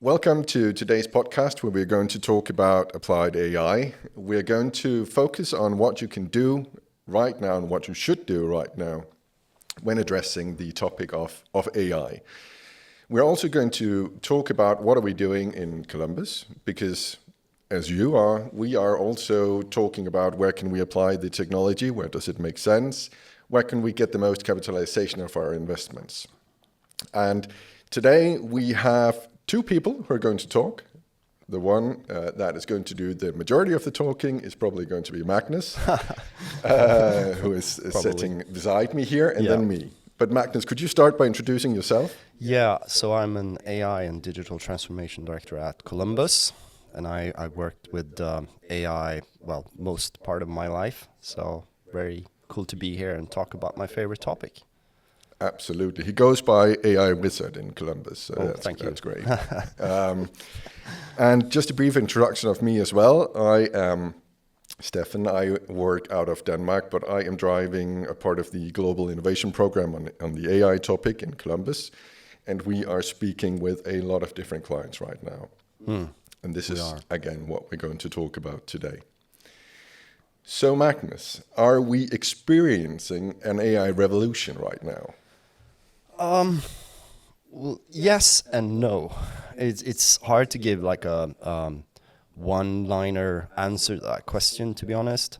Welcome to today's podcast where we're going to talk about applied AI. We're going to focus on what you can do right now and what you should do right now when addressing the topic of AI. We're also going to talk about what are we doing in Columbus, because as you are, we are also talking about where can we apply the technology, where does it make sense, where can we get the most capitalization of our investments. And today we have two people who are going to talk. The one that is going to do the majority of the talking is probably going to be Magnus, who is sitting beside me here, and then me. But Magnus, could you start by introducing yourself? Yeah, so I'm an AI and digital transformation director at Columbus, and I worked with AI, most part of my life. So very cool to be here and talk about my favorite topic. Absolutely. He goes by AI Wizard in Columbus. So thank you. That's great. And just a brief introduction of me as well. I am Stefan. I work out of Denmark, but I am driving a part of the global innovation program on the AI topic in Columbus. And we are speaking with a lot of different clients right now. And this is, again, what we're going to talk about today. So Magnus, are we experiencing an AI revolution right now? Well, yes and no. It's hard to give like a one-liner answer to that question, to be honest.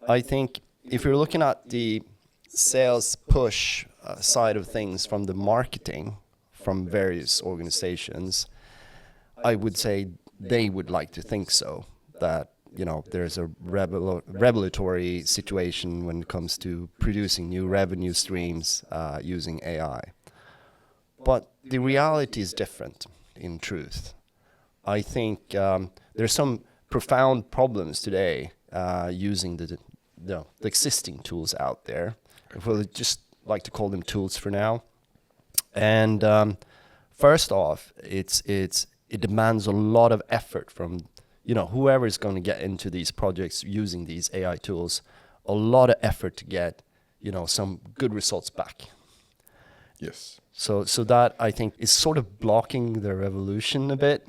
I think if you're looking at the sales push side of things from the marketing from various organizations, I would say they would like to think so, that there's a revelatory situation when it comes to producing new revenue streams using AI. But the reality is different, in truth. I think there's some profound problems today using the existing tools out there. We'll just like to call them tools for now. And first off, it demands a lot of effort from whoever is going to get into these projects using these AI tools, a lot of effort to get, some good results back. Yes. So that, I think, is sort of blocking the revolution a bit.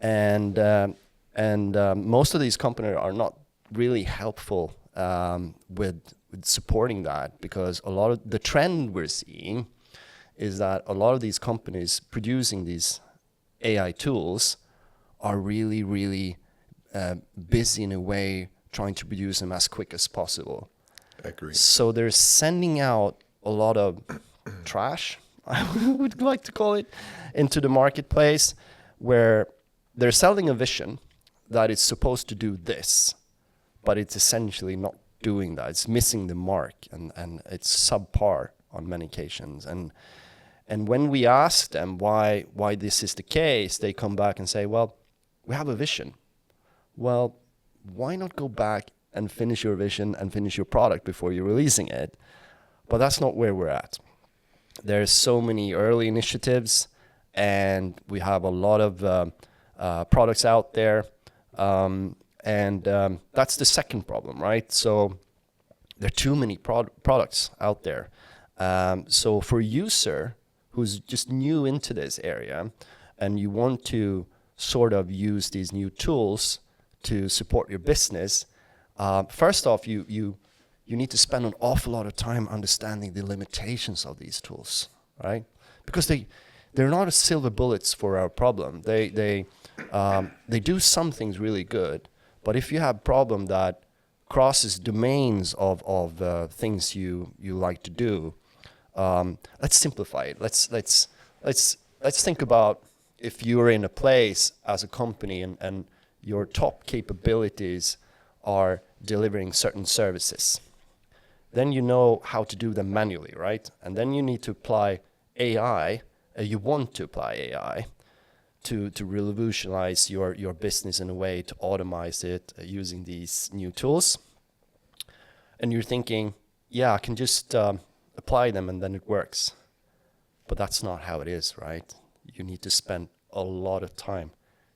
And most of these companies are not really helpful with supporting that, because a lot of the trend we're seeing is that a lot of these companies producing these AI tools are really, really busy in a way trying to produce them as quick as possible. I agree. So they're sending out a lot of trash, I would like to call it, into the marketplace, where they're selling a vision that is supposed to do this, but it's essentially not doing that. It's missing the mark, and it's subpar on many occasions. And when we ask them why this is the case, they come back and say, well, we have a vision. Well, why not go back and finish your vision and finish your product before you're releasing it? But that's not where we're at. There's so many early initiatives, and we have a lot of products out there. And that's the second problem, right? So there are too many products out there. So for a user who's just new into this area, and you want to sort of use these new tools to support your business, first off, you need to spend an awful lot of time understanding the limitations of these tools, right? Because they're not silver bullets for our problem. They do some things really good, but if you have a problem that crosses domains of things you like to do, let's simplify it. Let's think about if you're in a place as a company and your top capabilities are delivering certain services. Then you know how to do them manually, right? And then you need to apply AI, you want to apply AI to revolutionize your business in a way to automate it using these new tools. And you're thinking, yeah, I can just apply them and then it works. But that's not how it is, right? You need to spend a lot of time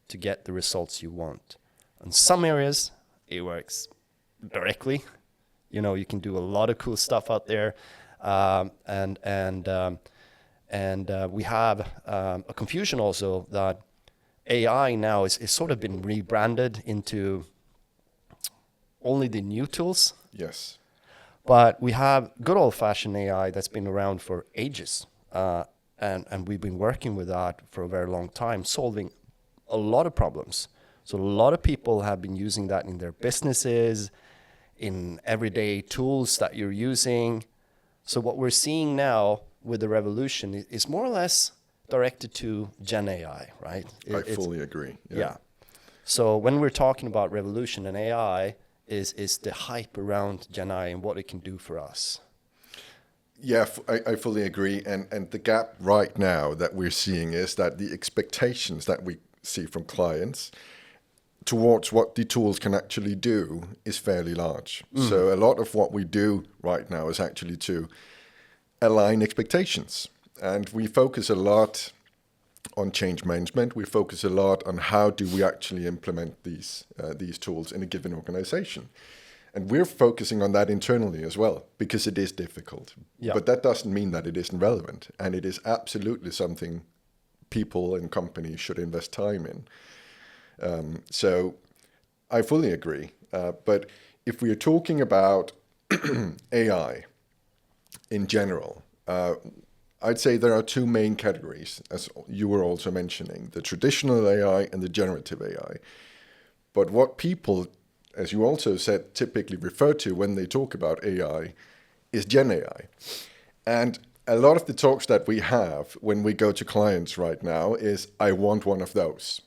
to get the results you want. In some areas, it works directly. You can do a lot of cool stuff out there, and And we have a confusion also that AI now is sort of been rebranded into only the new tools. Yes. But we have good old-fashioned AI that's been around for ages. And we've been working with that for a very long time, solving a lot of problems. So a lot of people have been using that in their businesses, in everyday tools that you're using. So what we're seeing now with the revolution is more or less directed to Gen AI, right? I fully agree. Yeah. So when we're talking about revolution and AI, is the hype around Gen AI and what it can do for us. Yeah, I fully agree. And the gap right now that we're seeing is that the expectations that we see from clients towards what the tools can actually do is fairly large. So a lot of what we do right now is actually to align expectations. And we focus a lot on change management. We focus a lot on how do we actually implement these tools in a given organization. And we're focusing on that internally as well, because it is difficult. Yeah. But that doesn't mean that it isn't relevant. And it is absolutely something people and companies should invest time in. So I fully agree. But if we are talking about AI in general, I'd say there are two main categories, as you were also mentioning, the traditional AI and the generative AI. But what people, as you also said, typically refer to when they talk about AI is Gen AI. And a lot of the talks that we have when we go to clients right now is, I want one of those.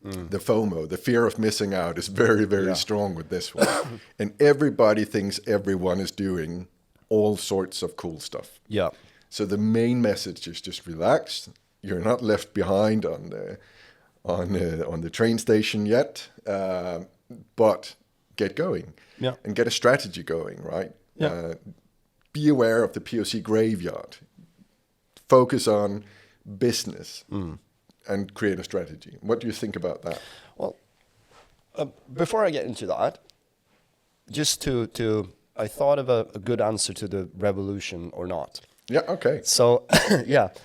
The FOMO, the fear of missing out, is very, very strong with this one. And everybody thinks everyone is doing all sorts of cool stuff. Yeah. So the main message is just relax. You're not left behind on the train station yet, but get going and get a strategy going, right? Yeah. Be aware of the POC graveyard. Focus on business and create a strategy. What do you think about that? Well, before I get into that, just I thought of a good answer to the revolution or not. Yeah, okay. So,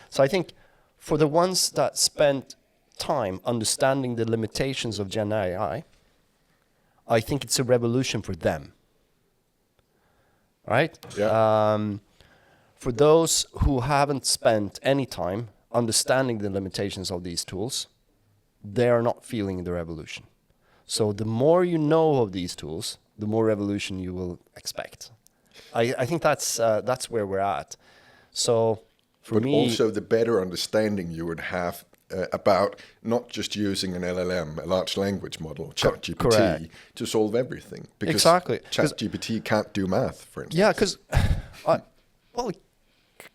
So I think for the ones that spent time understanding the limitations of Gen AI, I think it's a revolution for them. Right? Yeah. For those who haven't spent any time understanding the limitations of these tools, they are not feeling the revolution. So the more you know of these tools, the more revolution you will expect. I think that's where we're at. So for me, also the better understanding you would have about not just using an LLM, a large language model, ChatGPT, to solve everything. Because exactly. ChatGPT can't do math, for instance. Yeah, because, well, it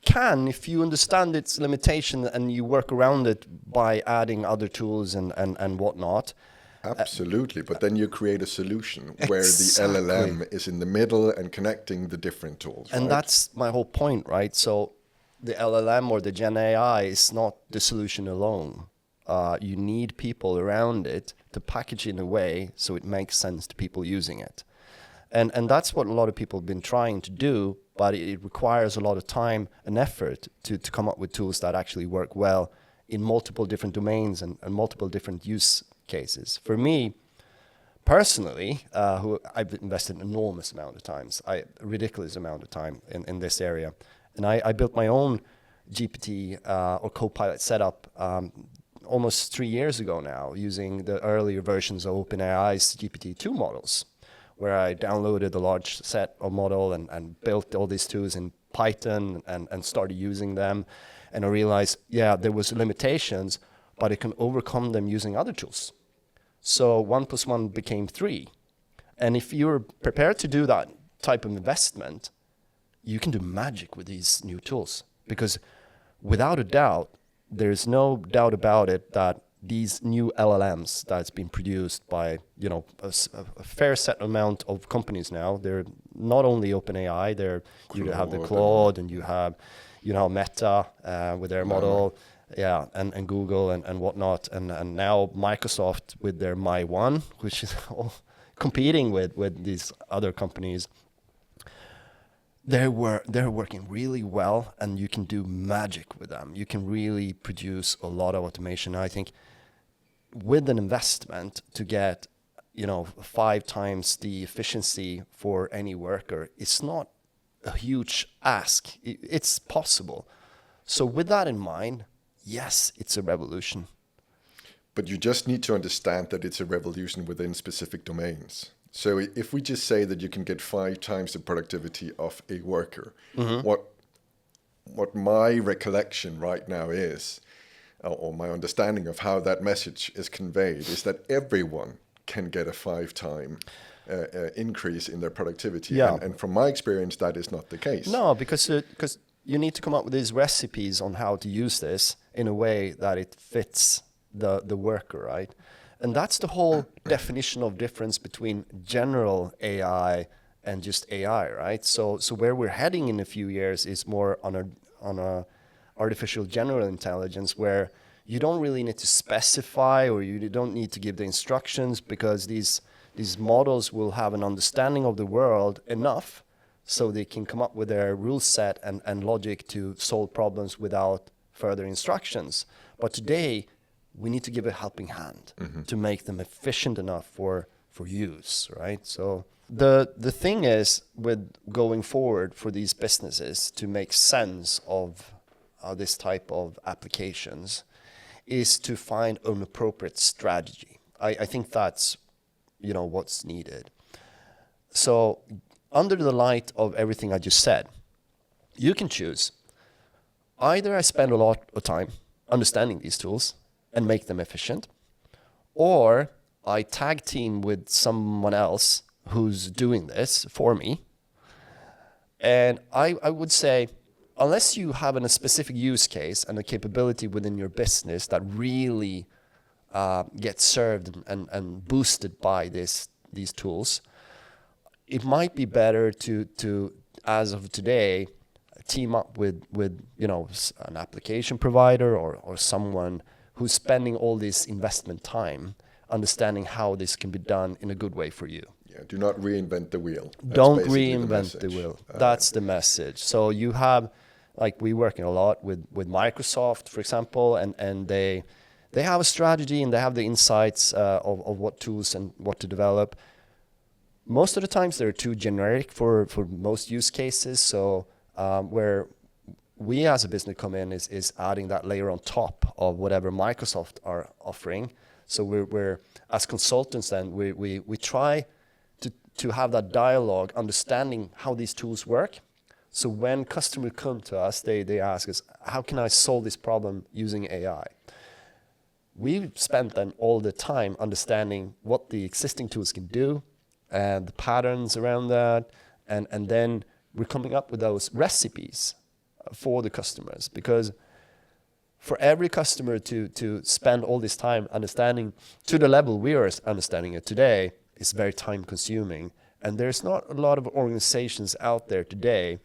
can if you understand its limitation and you work around it by adding other tools and whatnot. Absolutely, but then you create a solution where the LLM is in the middle and connecting the different tools. And that's my whole point, right? So the LLM or the Gen AI is not the solution alone. You need people around it to package it in a way so it makes sense to people using it. And that's what a lot of people have been trying to do, but it requires a lot of time and effort to come up with tools that actually work well in multiple different domains and multiple different use cases. For me, personally, who I've invested an enormous amount of times, a ridiculous amount of time in this area. And I built my own GPT or Copilot setup almost 3 years ago now, using the earlier versions of OpenAI's GPT-2 models, where I downloaded a large set of model and built all these tools in Python and started using them. And I realized, there was limitations, but I can overcome them using other tools. So 1 + 1 became 3. And if you're prepared to do that type of investment, you can do magic with these new tools. Because without a doubt, there's no doubt about it that these new LLMs that's been produced by a fair set amount of companies now, they're not only OpenAI, you have the Claude and you have Meta with their model. Yeah, and Google and whatnot, and now Microsoft with their My One, which is competing with these other companies. they're working really well, and you can do magic with them. You can really produce a lot of automation. I think with an investment to get 5 times the efficiency for any worker, it's not a huge ask. It's possible. So with that in mind, yes, it's a revolution. But you just need to understand that it's a revolution within specific domains. So if we just say that you can get 5 times the productivity of a worker, what my recollection right now is, or my understanding of how that message is conveyed, is that everyone can get a 5-time increase in their productivity. Yeah. And from my experience, that is not the case. No, because you need to come up with these recipes on how to use this in a way that it fits the worker, right? And that's the whole definition of difference between general AI and just AI, right? So where we're heading in a few years is more on a artificial general intelligence, where you don't really need to specify, or you don't need to give the instructions, because these models will have an understanding of the world enough so they can come up with their rule set and logic to solve problems without further instructions. But today, we need to give a helping hand to make them efficient enough for use, right? So the thing is, with going forward for these businesses to make sense of this type of applications, is to find an appropriate strategy. I think that's what's needed. So under the light of everything I just said, you can choose. Either I spend a lot of time understanding these tools and make them efficient, or I tag team with someone else who's doing this for me. And I would say, unless you have a specific use case and a capability within your business that really gets served and boosted by these tools, it might be better to as of today, team up with an application provider or someone who's spending all this investment time understanding how this can be done in a good way for you. Yeah, do not reinvent the wheel. Don't reinvent the wheel. That's the message. So you have, like, we're working a lot with Microsoft, for example, and they have a strategy and they have the insights of what tools and what to develop. Most of the times they're too generic for most use cases. So where we as a business come in is adding that layer on top of whatever Microsoft are offering. So we're as consultants then we try to have that dialogue, understanding how these tools work. So when customers come to us, they ask us, how can I solve this problem using AI? We've spent then all the time understanding what the existing tools can do and the patterns around that, and then we're coming up with those recipes for the customers, because for every customer to spend all this time understanding to the level we are understanding it today is very time consuming. And there's not a lot of organizations out there today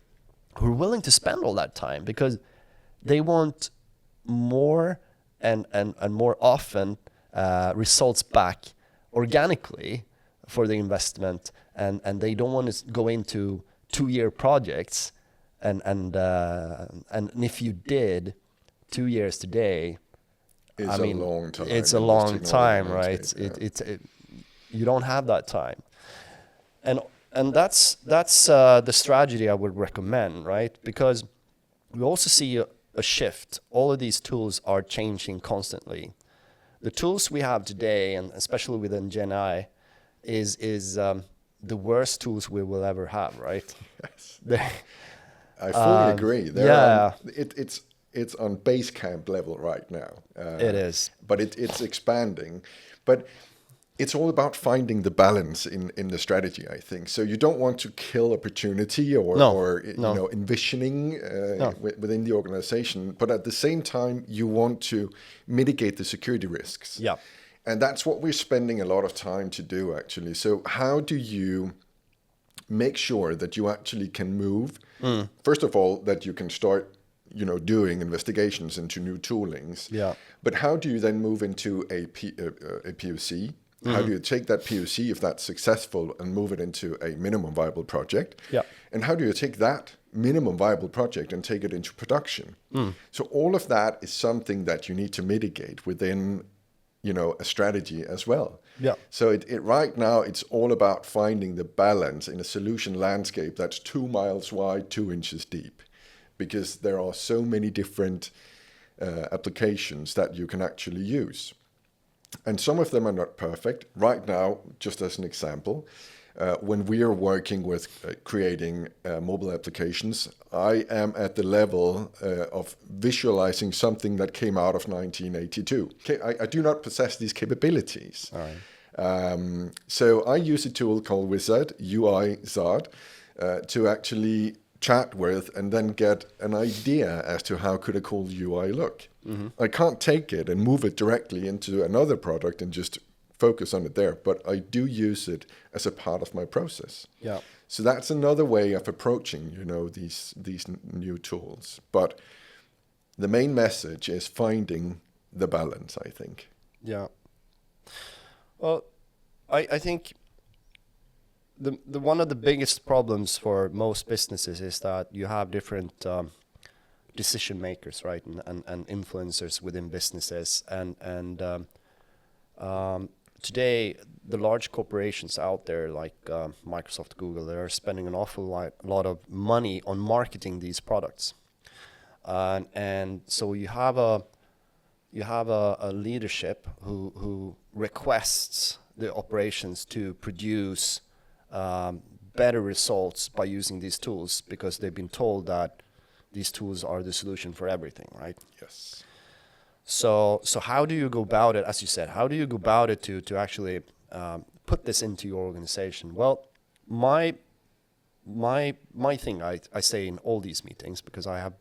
who are willing to spend all that time, because they want more and more often results back organically for the investment, and they don't want to go into 2-year projects, and if you did 2 years today, it's a long time. It's a long time, right? You don't have that time, and that's the strategy I would recommend, right? Because we also see a shift. All of these tools are changing constantly. The tools we have today, and especially within Gen AI, is the worst tools we will ever have, right? Yes. I fully agree. It's on base camp level right now. It is. But it's expanding. But it's all about finding the balance in the strategy, I think. So you don't want to kill opportunity or envisioning within the organization, but at the same time, you want to mitigate the security risks. Yeah. And that's what we're spending a lot of time to do, actually. So how do you make sure that you actually can move? First of all, that you can start doing investigations into new toolings. Yeah. But how do you then move into a POC? How do you take that POC, if that's successful, and move it into a minimum viable project? Yeah. And how do you take that minimum viable project and take it into production? So all of that is something that you need to mitigate within, a strategy as well. Yeah. So it right now, it's all about finding the balance in a solution landscape that's 2 miles wide, 2 inches deep, because there are so many different applications that you can actually use. And some of them are not perfect. Right now, just as an example, when we are working with creating mobile applications, I am at the level of visualizing something that came out of 1982. Okay, I do not possess these capabilities. All right. So I use a tool called Wizard, UI-Zard, to actually chat with and then get an idea as to how could a cool UI look. I can't take it and move it directly into another product and just focus on it there, but I do use it as a part of my process. Yeah. So that's another way of approaching, these new tools. But the main message is finding the balance, I think. Yeah. Well, I think the one of the biggest problems for most businesses is that you have different decision makers, right, and influencers within businesses, and today the large corporations out there like Microsoft, Google, they are spending an awful lot of money on marketing these products, and so you have a leadership who requests the operations to produce better results by using these tools because they've been told that these tools are the solution for everything, right? Yes. So how do you go about it, as you said, how do you go about it to actually put this into your organization? Well, my thing, I say in all these meetings, because I have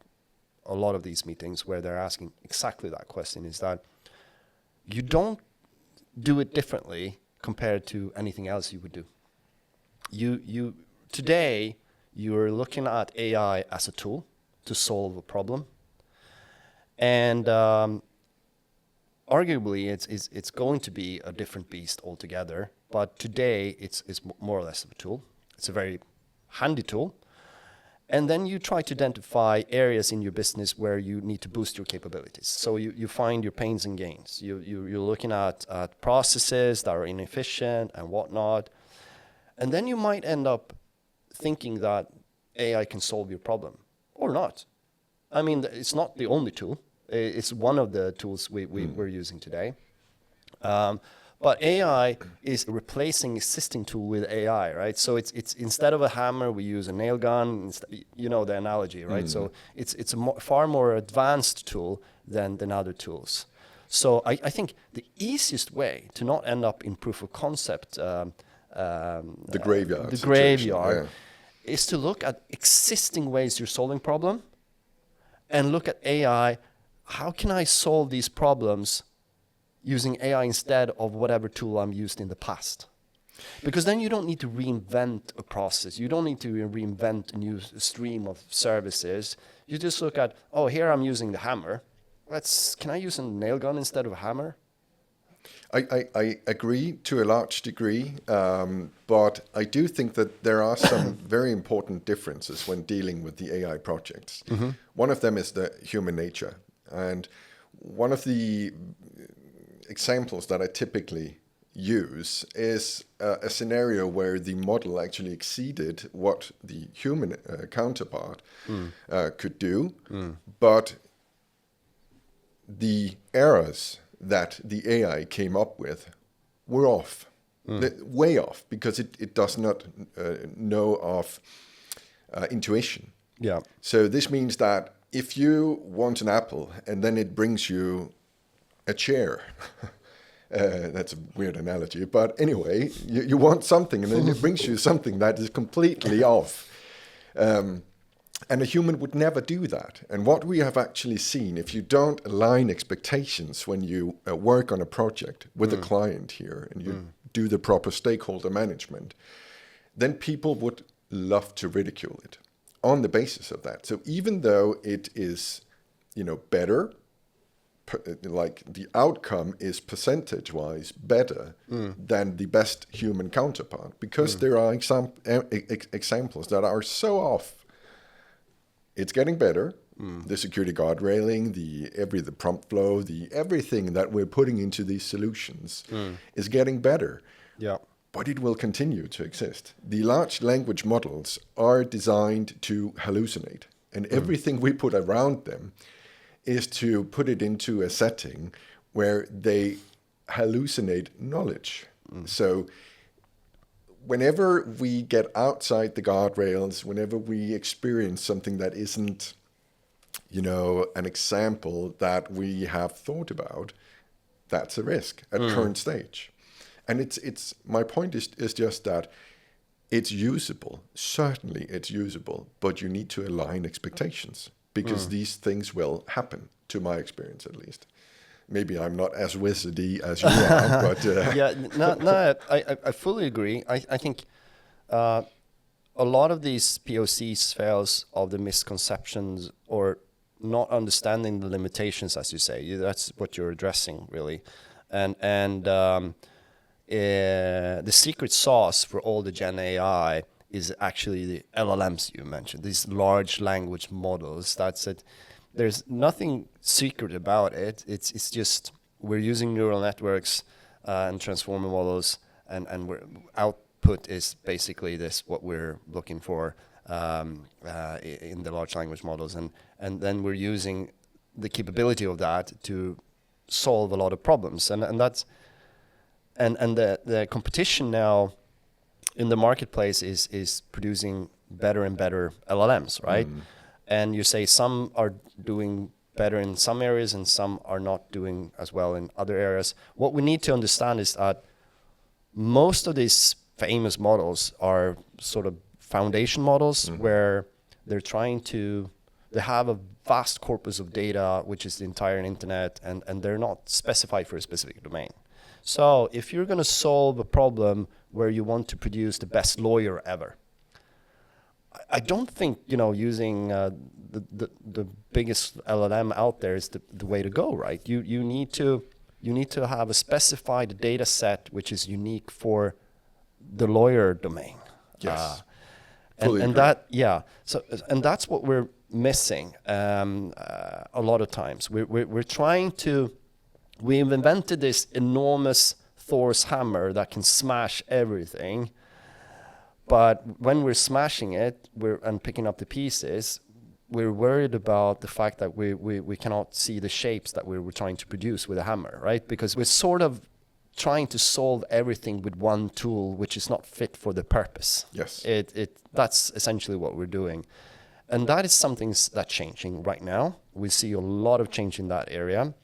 a lot of these meetings where they're asking exactly that question, is that you don't do it differently compared to anything else you would do. Today, you're looking at AI as a tool to solve a problem. And arguably, it's going to be a different beast altogether. But today, it's more or less of a tool. It's a very handy tool. And then you try to identify areas in your business where you need to boost your capabilities. So you find your pains and gains. You're looking at processes that are inefficient and whatnot. And then you might end up thinking that AI can solve your problem, or not. I mean, it's not the only tool. It's one of the tools we're using today. But AI is replacing existing tool with AI, right? So it's instead of a hammer, we use a nail gun. You know the analogy, right? So it's a far more advanced tool than other tools. So I think the easiest way to not end up in proof of concept, the graveyard. The graveyard, is to look at existing ways you're solving problem, and look at AI. How can I solve these problems using AI instead of whatever tool I'm used in the past? Because then you don't need to reinvent a process. You don't need to reinvent a new stream of services. You just look at, oh, here I'm using the hammer. Can I use a nail gun instead of a hammer? I agree to a large degree, but I do think that there are some very important differences when dealing with the AI projects. Mm-hmm. One of them is the human nature. And one of the examples that I typically use is a scenario where the model actually exceeded what the human counterpart could do, but the errors that the AI came up with were off, way off, because it does not know of intuition. Yeah. So this means that if you want an apple and then it brings you a chair, that's a weird analogy, but anyway, you want something and then it brings you something that is completely off. And a human would never do that. And what we have actually seen, if you don't align expectations when you work on a project with a client here and you do the proper stakeholder management, then people would love to ridicule it on the basis of that. So even though it is, better like the outcome is percentage-wise better than the best human counterpart, because there are examples that are so off. It's getting better. The security guard railing, the prompt flow, everything that we're putting into these solutions is getting better. Yeah. But it will continue to exist. The large language models are designed to hallucinate, and everything we put around them is to put it into a setting where they hallucinate knowledge. So whenever we get outside the guardrails, whenever we experience something that isn't, an example that we have thought about, that's a risk at current stage. And it's my point is just that it's usable. Certainly it's usable, but you need to align expectations, because these things will happen, to my experience at least. Maybe I'm not as wizardy as you are, but... I fully agree. I think a lot of these POCs fails of the misconceptions or not understanding the limitations, as you say. That's what you're addressing, really. And the secret sauce for all the Gen AI is actually the LLMs you mentioned, these large language models. That's it. There's nothing secret about it. It's just we're using neural networks and transformer models, and output is basically what we're looking for in the large language models, and then we're using the capability of that to solve a lot of problems, and that's the competition now in the marketplace is producing better and better LLMs, right? And you say some are doing better in some areas and some are not doing as well in other areas. What we need to understand is that most of these famous models are sort of foundation models where they have a vast corpus of data, which is the entire internet, and they're not specified for a specific domain. So if you're going to solve a problem where you want to produce the best lawyer ever, I don't think using the biggest LLM out there is the way to go, right? You need to have a specified data set which is unique for the lawyer domain. Yes. And that's what we're missing a lot of times. We're trying to. We've invented this enormous Thor's hammer that can smash everything. But when we're smashing it and picking up the pieces, we're worried about the fact that we cannot see the shapes that we were trying to produce with a hammer, right? Because we're sort of trying to solve everything with one tool, which is not fit for the purpose. Yes. That's essentially what we're doing. And that is something that's changing right now. We see a lot of change in that area.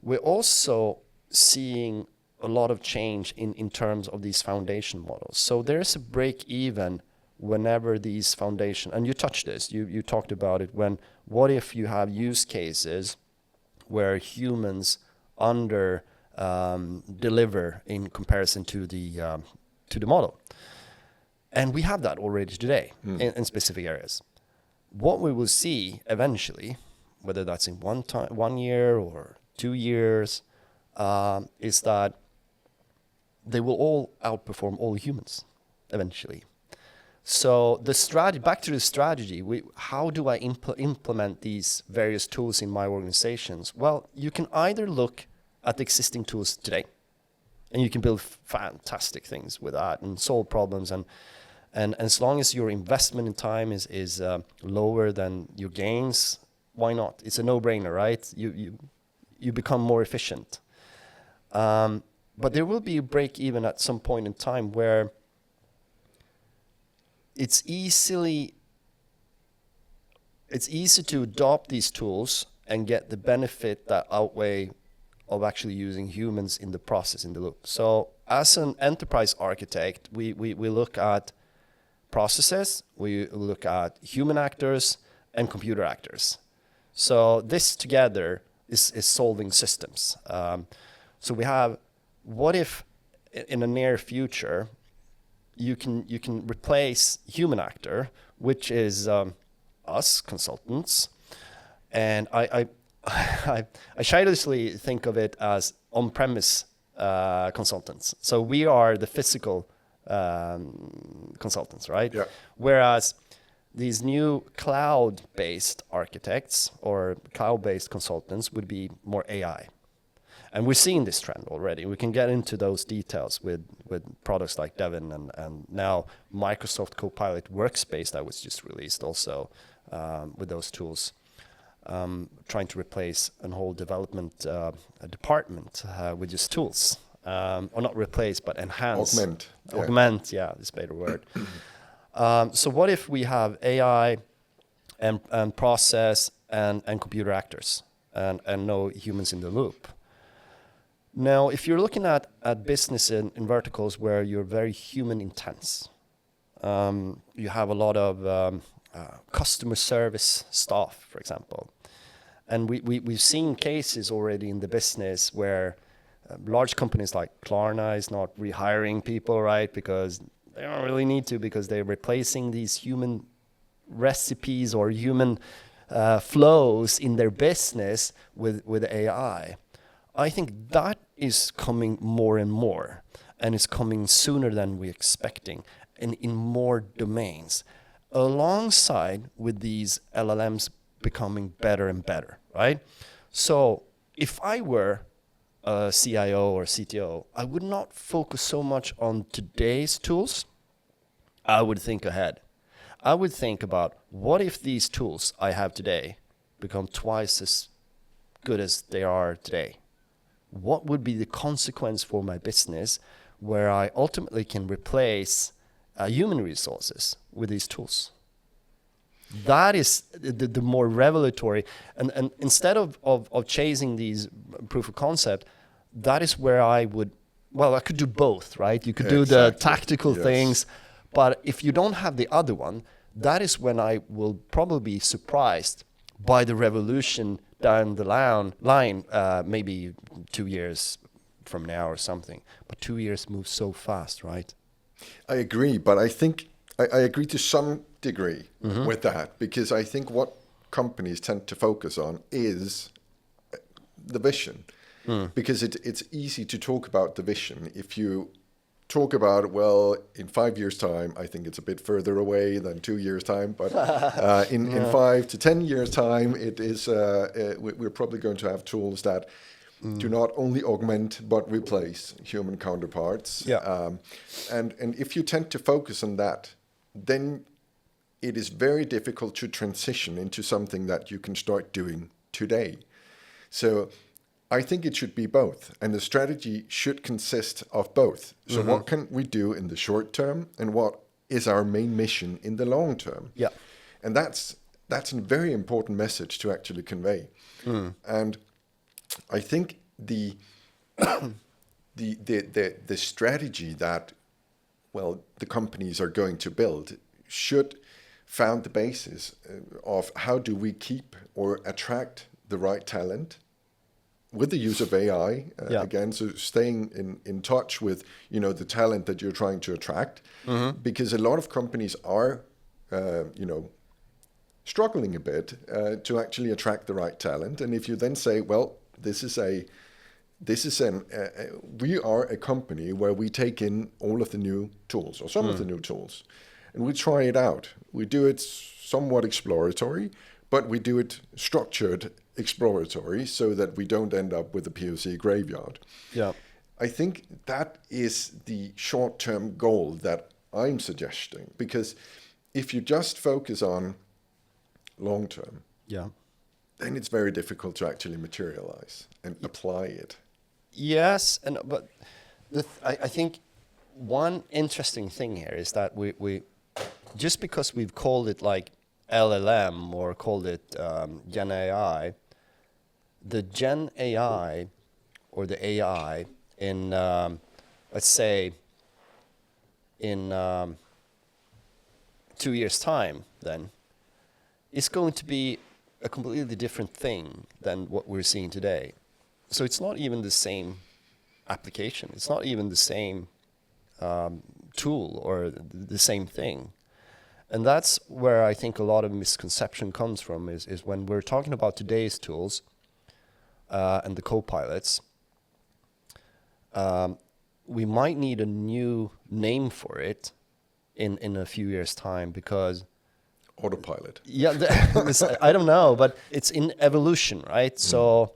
We're also seeing a lot of change in terms of these foundation models. So there's a break even whenever these foundation, and you touched this, you talked about it, what if you have use cases where humans under deliver in comparison to the model. And we have that already today in specific areas. What we will see eventually, whether that's in 1 year or 2 years, is that they will all outperform all humans eventually. So the strategy, back to the strategy, how do I implement these various tools in my organizations? Well, you can either look at the existing tools today, and you can build fantastic things with that and solve problems. And as long as your investment in time is lower than your gains, why not? It's a no-brainer, right? You become more efficient. But there will be a break even at some point in time where it's easy to adopt these tools and get the benefit that outweigh of actually using humans in the process, in the loop. So as an enterprise architect, we look at processes, we look at human actors and computer actors. So this together is solving systems. So we have, what if in the near future you can replace human actor, which is us consultants, and I childishly think of it as on-premise consultants. So we are the physical consultants, right? Yeah. Whereas these new cloud-based architects or cloud-based consultants would be more AI. And we're seeing this trend already. We can get into those details with products like Devin and now Microsoft Copilot Workspace that was just released also with those tools. Trying to replace a whole development department with just tools. Or not replace, but enhance. Augment. Augment, yeah, this better word. So what if we have AI and process and computer actors and no humans in the loop? Now, if you're looking at business in verticals where you're very human intense, you have a lot of customer service staff, for example. And we've seen cases already in the business where large companies like Klarna is not rehiring people, right? Because they don't really need to, because they're replacing these human recipes or human flows in their business with AI. I think that is coming more and more, and it's coming sooner than we're expecting, and in more domains, alongside with these LLMs becoming better and better, right? So if I were a CIO or CTO, I would not focus so much on today's tools. I would think ahead. I would think about, what if these tools I have today become twice as good as they are today? What would be the consequence for my business where I ultimately can replace human resources with these tools? That is the more revelatory. And instead of chasing these proof of concept, that is where I would, well, I could do both, right? You could do the tactical things, but if you don't have the other one, that is when I will probably be surprised by the revolution down the line, maybe 2 years from now or something. But 2 years moves so fast, right? I agree, but I think I agree to some degree with that, because I think what companies tend to focus on is the vision. Because it's easy to talk about the vision. If you talk about, well, in 5 years' time, I think it's a bit further away than 2 years' time, but in 5 to 10 years' time, it is. We're probably going to have tools that do not only augment but replace human counterparts. Yeah. And if you tend to focus on that, then it is very difficult to transition into something that you can start doing today. So I think it should be both, and the strategy should consist of both. So what can we do in the short term, and what is our main mission in the long term? Yeah. And that's a very important message to actually convey. And I think the strategy that, well, the companies are going to build should found the basis of how do we keep or attract the right talent with the use of AI, again, so staying in touch with, the talent that you're trying to attract, because a lot of companies are, struggling a bit to actually attract the right talent. And if you then say, well, we are a company where we take in all of the new tools or some of the new tools, and we try it out. We do it somewhat exploratory, but we do it structured exploratory so that we don't end up with a POC graveyard. Yeah. I think that is the short-term goal that I'm suggesting, because if you just focus on long-term, then it's very difficult to actually materialize and apply it. Yes, but I think one interesting thing here is that we just because we've called it like LLM or called it Gen AI, the Gen AI or the AI in, let's say, in 2 years' time, then, is going to be a completely different thing than what we're seeing today. So it's not even the same application. It's not even the same tool or the same thing. And that's where I think a lot of misconception comes from, is when we're talking about today's tools, and the co-pilots, we might need a new name for it in a few years' time, because Autopilot. yeah, I don't know, but it's in evolution, right? So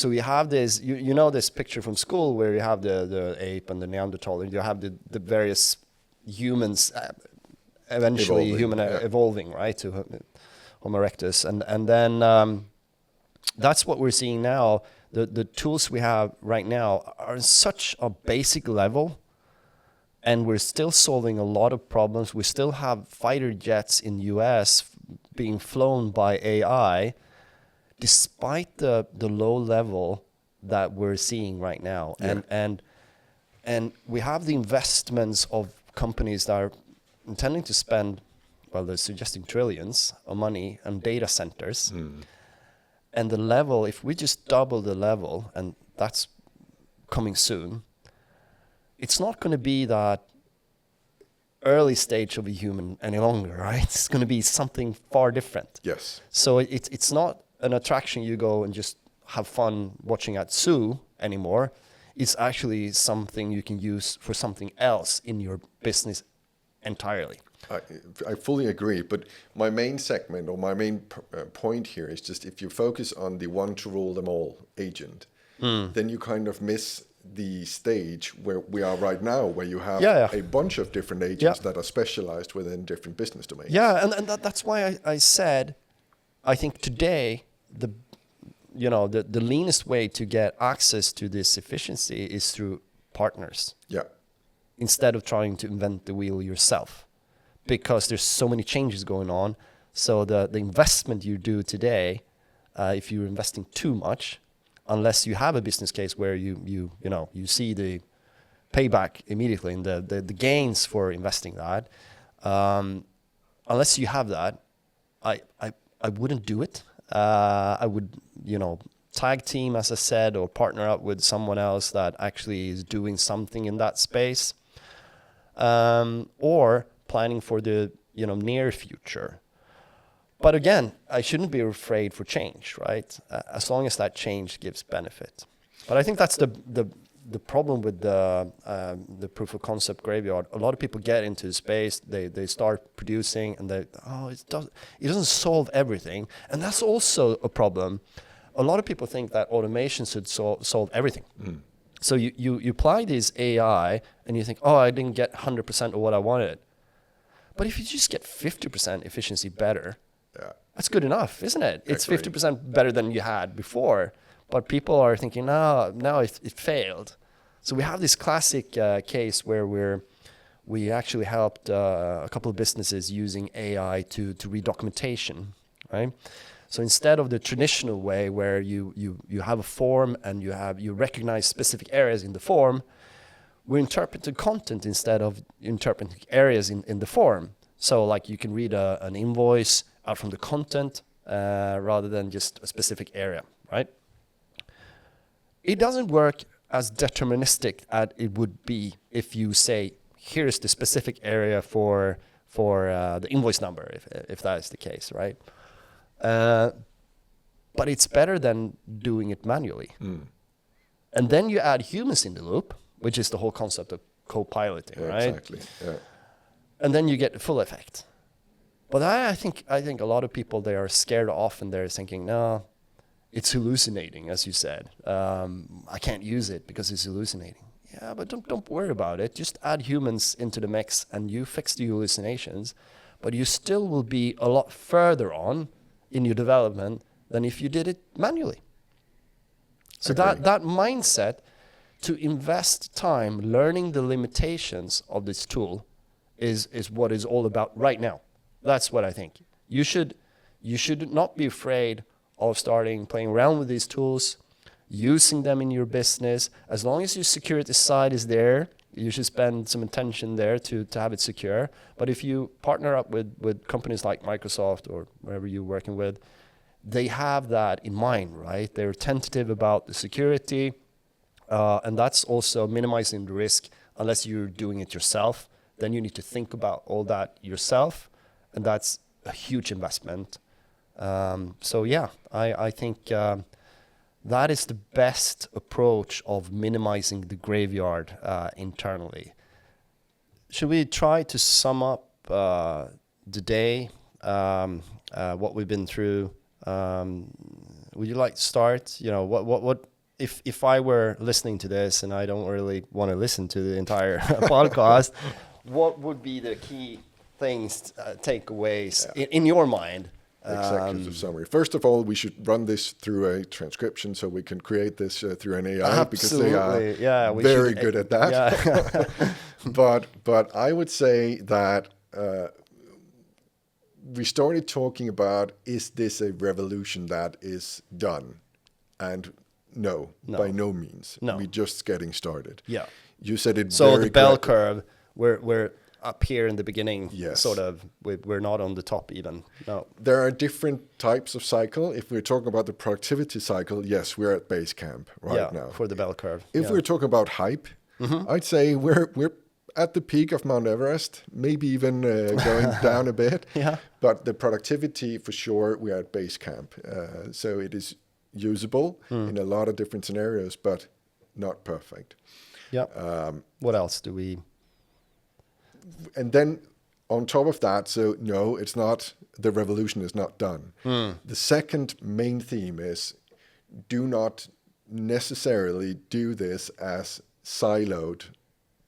we have this, you know, this picture from school where you have the ape and the Neanderthal, you have the various humans eventually evolving, right, to Homo erectus, and then that's what we're seeing now. The tools we have right now are such a basic level, and we're still solving a lot of problems. We still have fighter jets in US being flown by AI, despite the low level that we're seeing right now. Yeah. And we have the investments of companies that are intending to spend, well, they're suggesting trillions of money on data centers. And the level, if we just double the level, and that's coming soon, it's not going to be that early stage of a human any longer, right? It's going to be something far different. Yes. So it's not an attraction you go and just have fun watching at zoo anymore. It's actually something you can use for something else in your business entirely. I fully agree, but my main segment or my main point here is just if you focus on the one to rule them all agent, then you kind of miss the stage where we are right now, where you have a bunch of different agents that are specialized within different business domains. Yeah, and that's why I said, I think today the leanest way to get access to this efficiency is through partners. Yeah. Instead of trying to invent the wheel yourself, because there's so many changes going on. So the investment you do today, if you're investing too much, unless you have a business case where you see the payback immediately and the gains for investing that, unless you have that, I wouldn't do it. I would, tag team, as I said, or partner up with someone else that actually is doing something in that space, or planning for the near future. But again, I shouldn't be afraid for change, right? As long as that change gives benefit. But I think that's the problem with the proof of concept graveyard. A lot of people get into space, they start producing, and it doesn't solve everything, and that's also a problem. A lot of people think that automation should solve everything. So you apply this AI, and you think, oh, I didn't get 100% of what I wanted. But if you just get 50% efficiency better, that's good enough, isn't it? It's 50% better than you had before. But people are thinking, no, it failed. So we have this classic case where we actually helped a couple of businesses using AI to read documentation, right? So instead of the traditional way where you have a form and you recognize specific areas in the form, we interpret content instead of interpreting areas in the form. So like you can read an invoice out from the content rather than just a specific area, right? It doesn't work as deterministic as it would be if you say, here's the specific area for the invoice number, if that is the case, right? But it's better than doing it manually. And then you add humans in the loop, which is the whole concept of co-piloting, right? Exactly. Yeah. And then you get the full effect. But I think a lot of people, they are scared off and they're thinking, no, it's hallucinating, as you said. I can't use it because it's hallucinating. Yeah, but don't worry about it. Just add humans into the mix and you fix the hallucinations. But you still will be a lot further on in your development than if you did it manually. So that mindset to invest time learning the limitations of this tool is what is all about right now. That's what I think. You should not be afraid of starting playing around with these tools, using them in your business. As long as your security side is there, you should spend some attention there to have it secure. But if you partner up with companies like Microsoft or wherever you're working with, they have that in mind, right? They're tentative about the security, and that's also minimizing the risk. Unless you're doing it yourself, then you need to think about all that yourself, and that's a huge investment. So yeah, I think that is the best approach of minimizing the graveyard internally. Should we try to sum up the day, what we've been through? Would you like to start? You know, what if I were listening to this and I don't really want to listen to the entire podcast, what would be the key things, takeaways in your mind? Executive summary. First of all, we should run this through a transcription so we can create this through an AI because they are very good at that. Yeah. But I would say that we started talking about, is this a revolution that is done? And no, by no means. No. We're just getting started. Yeah. You said it So very the bell correctly. curve, we're up here in the beginning, Yes. sort of. We're not on the top even. No. There are different types of cycle. If we're talking about the productivity cycle, yes, we're at base camp right now. For the bell curve. If we're talking about hype, I'd say we're at the peak of Mount Everest, maybe even going down a bit. Yeah. But the productivity, for sure, we're at base camp. So it is usable in a lot of different scenarios, but not perfect. Yeah. What else do we? And then on top of that, so no, it's not, the revolution is not done. The second main theme is, do not necessarily do this as siloed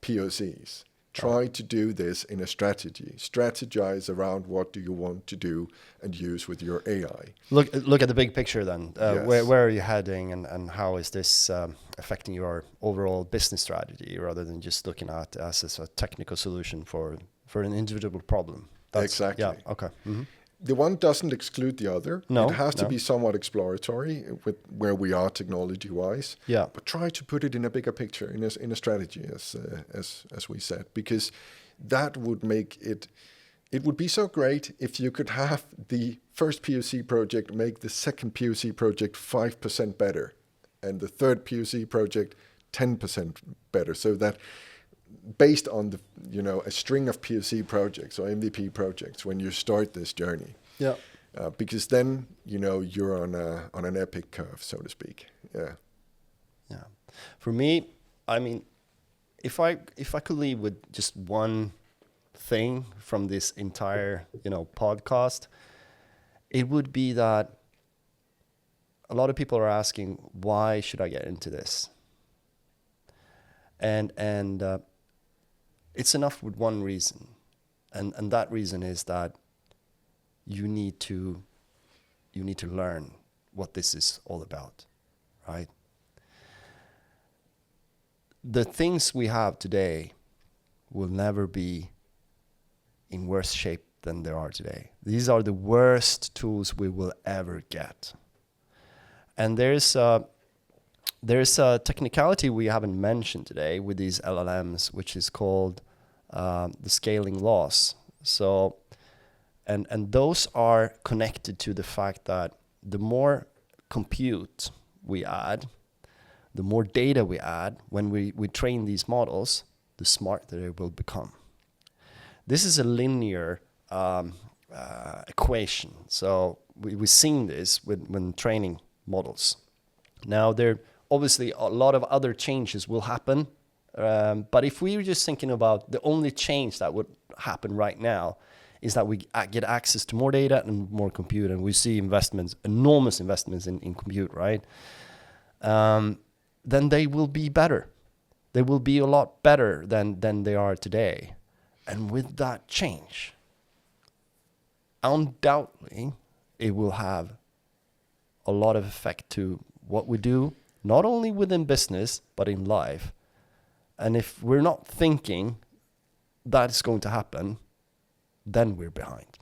POCs. Try to do this in a strategy. Strategize around what do you want to do and use with your AI. Look at the big picture then. Yes. Where are you heading, and how is this affecting your overall business strategy, rather than just looking at it as a technical solution for an individual problem? Exactly. Yeah. Okay. Mm-hmm. The one doesn't exclude the other. No, it has to no. be somewhat exploratory with where we are technology-wise. Yeah. But try to put it in a bigger picture, in a strategy, as we said, because that would make it. It would be so great if you could have the first POC project make the second POC project 5% better, and the third POC project 10% better, so that, based on the a string of POC projects or MVP projects when you start this journey. Yeah. Because then you're on an epic curve, so to speak. Yeah. Yeah. For me, I mean, if I could leave with just one thing from this entire podcast, it would be that a lot of people are asking, why should I get into this? And it's enough with one reason, and that reason is that you need to learn what this is all about, right? The things we have today will never be in worse shape than they are today. These are the worst tools we will ever get. And there's a technicality we haven't mentioned today with these LLMs, which is called the scaling laws. So, and those are connected to the fact that the more compute we add, the more data we add when we train these models, the smarter they will become. This is a linear equation. So we've seen this when training models. Now, there obviously a lot of other changes will happen. But if we were just thinking about the only change that would happen right now is that we get access to more data and more compute, and we see enormous investments in compute, right? Then they will be better. They will be a lot better than they are today. And with that change, undoubtedly, it will have a lot of effect to what we do, not only within business, but in life. And if we're not thinking that is going to happen, then we're behind.